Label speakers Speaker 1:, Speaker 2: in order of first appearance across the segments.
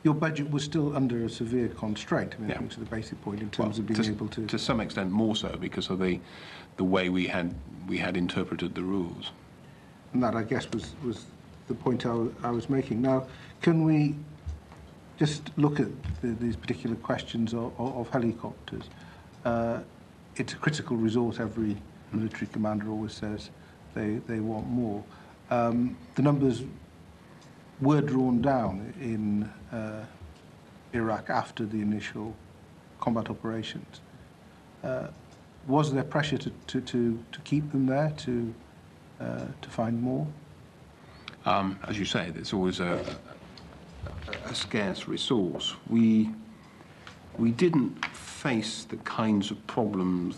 Speaker 1: Your budget was still under a severe constraint. I mean, I think it's the basic point in terms of being able to...
Speaker 2: To some extent more so because of the way we had interpreted the rules.
Speaker 1: And that, I guess, was the point I was making. Now, can we just look at these particular questions of helicopters? It's a critical resource. Every military commander always says they want more. The numbers were drawn down in Iraq after the initial combat operations. Was there pressure to keep them there, to find more?
Speaker 2: As you say, it's always a scarce resource. We didn't face the kinds of problems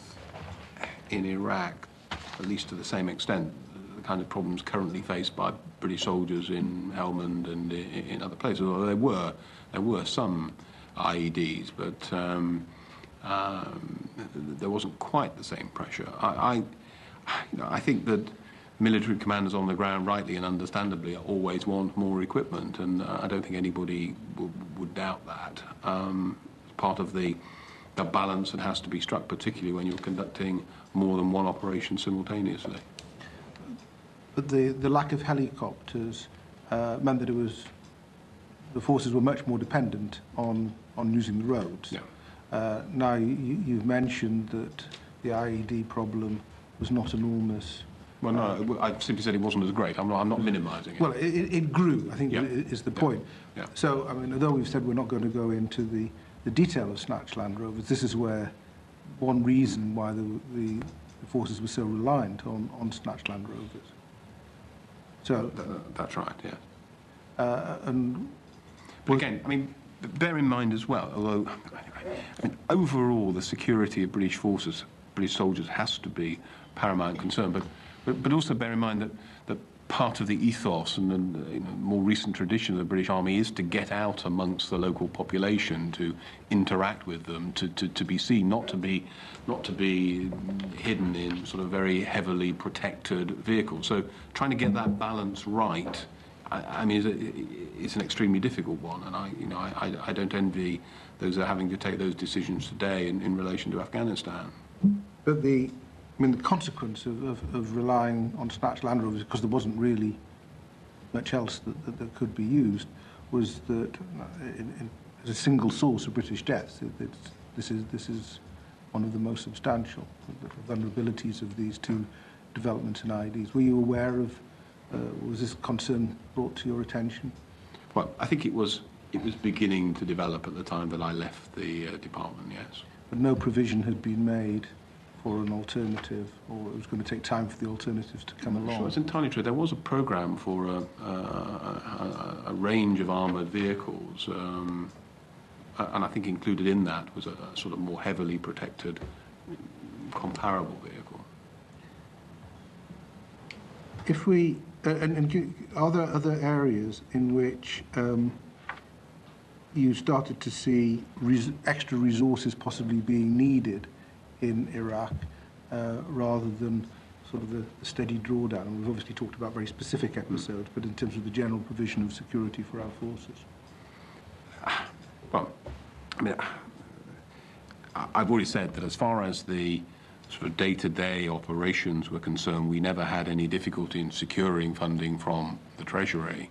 Speaker 2: in Iraq, at least to the same extent, the kind of problems currently faced by British soldiers in Helmand and in other places. Although there were some IEDs, but there wasn't quite the same pressure. I think that military commanders on the ground, rightly and understandably, always want more equipment, and I don't think anybody would doubt that. Part of the balance that has to be struck, particularly when you're conducting more than one operation simultaneously.
Speaker 1: But the lack of helicopters meant that the forces were much more dependent on using the roads.
Speaker 2: Yeah.
Speaker 1: Now, you've mentioned that the IED problem was not enormous.
Speaker 2: Well, no, I simply said it wasn't as great. I'm not minimising it.
Speaker 1: Well, it grew, I think,
Speaker 2: yeah.
Speaker 1: is the point.
Speaker 2: Yeah.
Speaker 1: So, I mean, although we've said we're not going to go into the detail of snatch Land Rovers, this is where one reason why the forces were so reliant on snatch Land Rovers. So
Speaker 2: that's right, yeah.
Speaker 1: But
Speaker 2: again, I mean, bear in mind as well, although I mean, overall the security of British forces, British soldiers, has to be paramount concern. But also bear in mind that part of the ethos and the more recent tradition of the British Army is to get out amongst the local population, to interact with them, to be seen, not to be hidden in sort of very heavily protected vehicles. So trying to get that balance right, I mean, it's an extremely difficult one, and I don't envy those that are having to take those decisions today in relation to Afghanistan.
Speaker 1: But the consequence of relying on snatch Land Rovers, because there wasn't really much else that could be used, was that as a single source of British deaths, this is one of the most substantial vulnerabilities of these two developments in IEDs. Were you aware of, was this concern brought to your attention?
Speaker 2: Well, I think it was beginning to develop at the time that I left the department, yes.
Speaker 1: But no provision had been made for an alternative, or it was going to take time for the alternatives to come along?
Speaker 2: Sure, it's entirely true. There was a programme for a range of armoured vehicles, and I think included in that was a sort of more heavily protected, comparable vehicle.
Speaker 1: If we, are there other areas in which you started to see extra resources possibly being needed in Iraq, rather than sort of the steady drawdown? And we've obviously talked about very specific episodes, but in terms of the general provision of security for our forces.
Speaker 2: Well, I mean, I've already said that as far as the sort of day-to-day operations were concerned, we never had any difficulty in securing funding from the Treasury.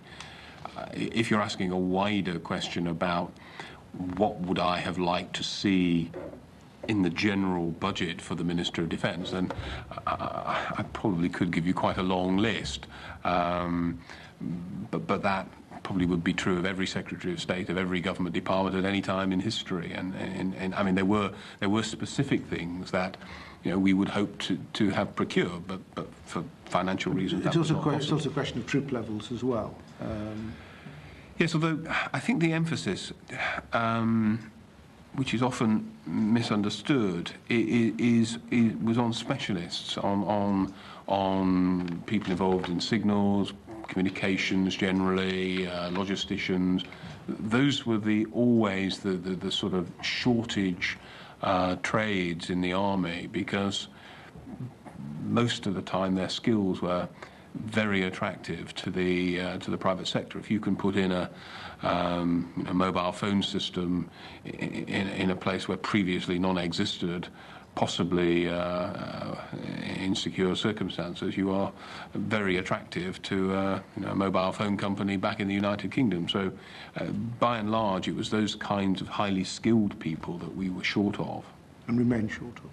Speaker 2: If you're asking a wider question about what would I have liked to see in the general budget for the Minister of Defence, then I probably could give you quite a long list. But that probably would be true of every Secretary of State, of every government department at any time in history. And I mean, there were specific things that we would hope to have procured, but for financial reasons.
Speaker 1: It's also a question of troop levels as well.
Speaker 2: Yes, although I think the emphasis, which is often misunderstood, was on specialists, on people involved in signals, communications generally, logisticians. Those were always the sort of shortage trades in the army, because most of the time their skills were very attractive to the private sector. If you can put in a mobile phone system in a place where previously none existed, possibly in secure circumstances, you are very attractive to a mobile phone company back in the United Kingdom. So by and large, it was those kinds of highly skilled people that we were short of.
Speaker 1: And remain short of.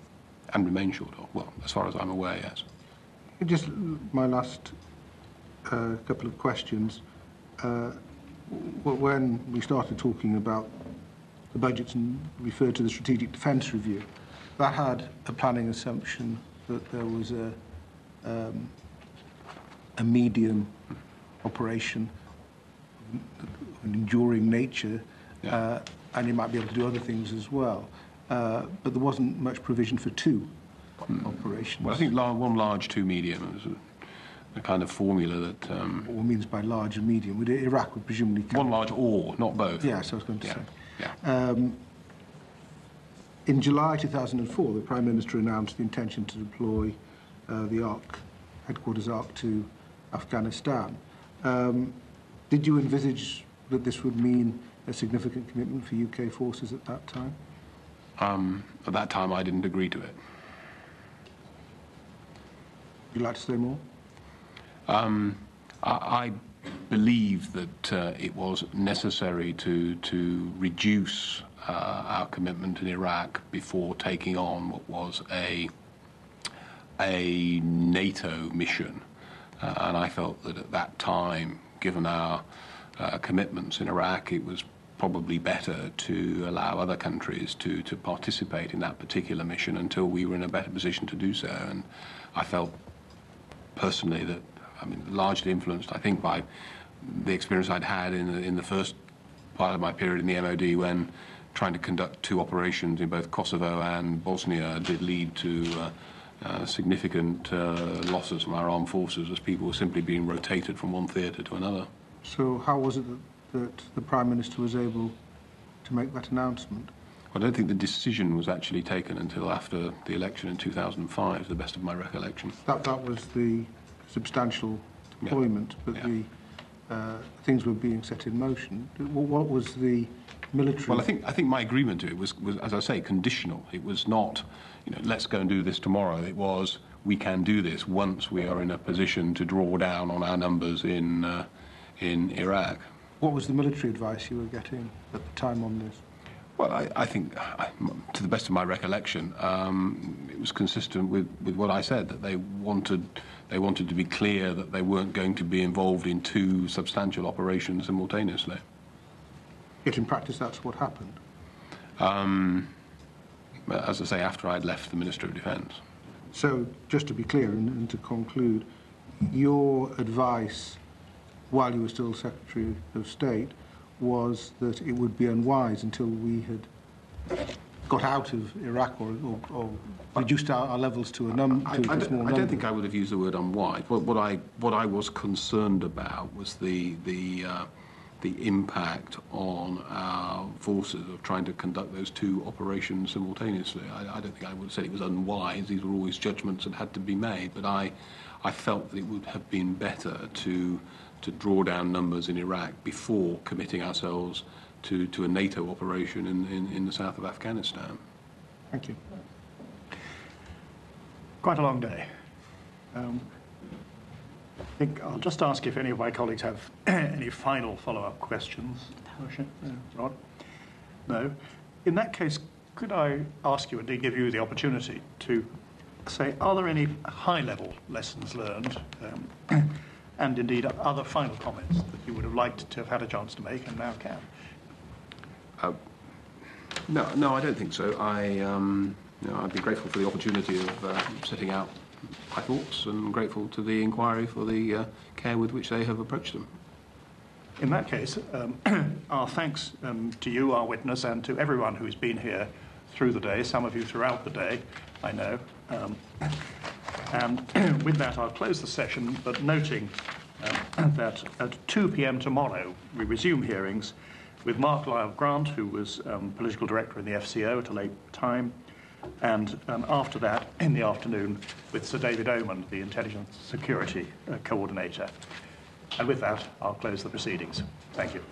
Speaker 2: And remain short of. Well, as far as I'm aware, yes.
Speaker 1: Just my last couple of questions. When we started talking about the budgets and referred to the Strategic Defence Review, that had a planning assumption that there was a medium operation of an enduring nature, and you might be able to do other things as well. But there wasn't much provision for two operations.
Speaker 2: Well, I think one large, two medium is a kind of formula that...
Speaker 1: What means by large and medium? Iraq would presumably...
Speaker 2: One large or, not both.
Speaker 1: Yes, I was going to say.
Speaker 2: Yeah.
Speaker 1: In July 2004, the Prime Minister announced the intention to deploy the ARC, headquarters ARC, to Afghanistan. Did you envisage that this would mean a significant commitment for UK forces at that time?
Speaker 2: At that time, I didn't agree to it.
Speaker 1: Would you like to say more?
Speaker 2: I believe that it was necessary to reduce our commitment in Iraq before taking on what was a NATO mission. And I felt that at that time, given our commitments in Iraq, it was probably better to allow other countries to participate in that particular mission until we were in a better position to do so. And I felt personally that, largely influenced, I think, by the experience I'd had in the first part of my period in the MOD, when trying to conduct two operations in both Kosovo and Bosnia did lead to significant losses from our armed forces as people were simply being rotated from one theatre to another.
Speaker 1: So how was it that the Prime Minister was able to make that announcement?
Speaker 2: I don't think the decision was actually taken until after the election in 2005, to the best of my recollection.
Speaker 1: That was the substantial deployment, but the things were being set in motion. What was the military...
Speaker 2: Well, I think my agreement to it was, as I say, conditional. It was not, let's go and do this tomorrow. It was, we can do this once we are in a position to draw down on our numbers in Iraq.
Speaker 1: What was the military advice you were getting at the time on this?
Speaker 2: Well, I think, to the best of my recollection, it was consistent with what I said, that they wanted to be clear that they weren't going to be involved in two substantial operations simultaneously.
Speaker 1: Yet in practice, that's what happened.
Speaker 2: As I say, after I'd left the Ministry of Defence.
Speaker 1: So, just to be clear and to conclude, your advice while you were still Secretary of State was that it would be unwise until we had got out of Iraq or reduced our levels to a small number.
Speaker 2: I don't think I would have used the word unwise. What I was concerned about was the impact on our forces of trying to conduct those two operations simultaneously. I don't think I would have said it was unwise. These were always judgments that had to be made. But I felt that it would have been better to draw down numbers in Iraq before committing ourselves to a NATO operation in the south of Afghanistan.
Speaker 1: Thank you.
Speaker 3: Quite a long day. I think I'll just ask if any of my colleagues have any final follow-up questions. No. Rod? No. In that case, could I ask you, and give you the opportunity to say, are there any high-level lessons learned and indeed other final comments that you would have liked to have had a chance to make and now can?
Speaker 2: No, I don't think so. I'd be grateful for the opportunity of setting out my thoughts, and grateful to the inquiry for the care with which they have approached them.
Speaker 3: In that case, our thanks to you, our witness, and to everyone who's been here through the day, some of you throughout the day, I know. And with that, I'll close the session, but noting that at 2 p.m. tomorrow, we resume hearings with Mark Lyle-Grant, who was political director in the FCO at a late time, and after that, in the afternoon, with Sir David Oman, the Intelligence Security Coordinator. And with that, I'll close the proceedings. Thank you.